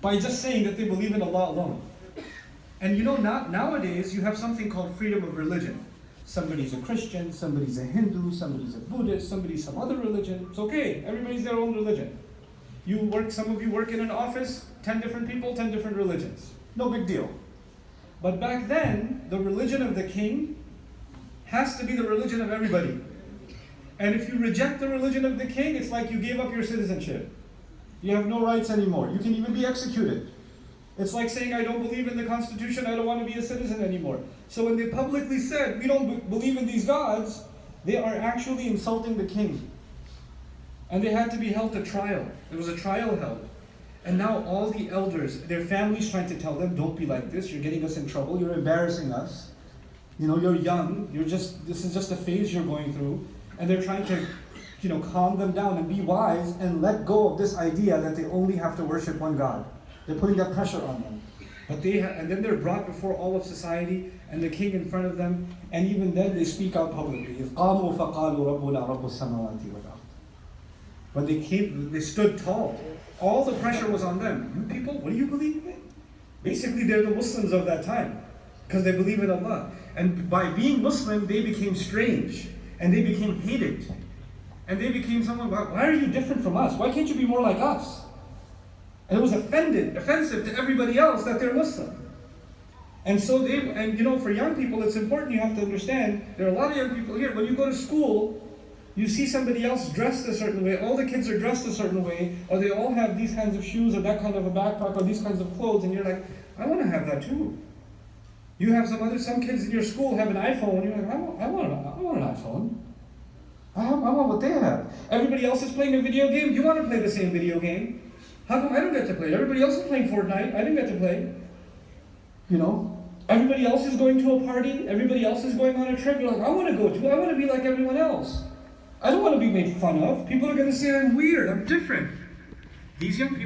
by just saying that they believe in Allah alone. And nowadays you have something called freedom of religion. Somebody's a Christian, somebody's a Hindu, somebody's a Buddhist, somebody's some other religion. It's okay, everybody's their own religion. Some of you work in an office, 10 different people, 10 different religions. No big deal. But back then, the religion of the king has to be the religion of everybody. And if you reject the religion of the king, it's like you gave up your citizenship. You have no rights anymore. You can even be executed. It's like saying, I don't believe in the Constitution, I don't want to be a citizen anymore. So when they publicly said, we don't believe in these gods, they are actually insulting the king. And they had to be held to trial. There was a trial held. And now all the elders, their families trying to tell them, don't be like this, you're getting us in trouble, you're embarrassing us. You're young, this is just a phase you're going through. And they're trying to, calm them down and be wise and let go of this idea that they only have to worship one God. They're putting that pressure on them. And then they're brought before all of society and the king in front of them, and even then they speak out publicly. But they stood tall. All the pressure was on them. You people, what do you believe in? Basically, they're the Muslims of that time because they believe in Allah. And by being Muslim, they became strange and they became hated. And they became someone, why are you different from us? Why can't you be more like us? And it was offensive to everybody else that they're Muslim. And so for young people, it's important, you have to understand, there are a lot of young people here, when you go to school, you see somebody else dressed a certain way, all the kids are dressed a certain way, or they all have these kinds of shoes, or that kind of a backpack, or these kinds of clothes, and you're like, I want to have that too. You have some kids in your school have an iPhone, and you're like, I want an iPhone. I want what they have. Everybody else is playing a video game, you want to play the same video game. How come I don't get to play? Everybody else is playing Fortnite, I didn't get to play. Everybody else is going to a party, everybody else is going on a trip, you're like, I want to go too, I want to be like everyone else. I don't want to be made fun of. People are going to say I'm weird, I'm different. These young people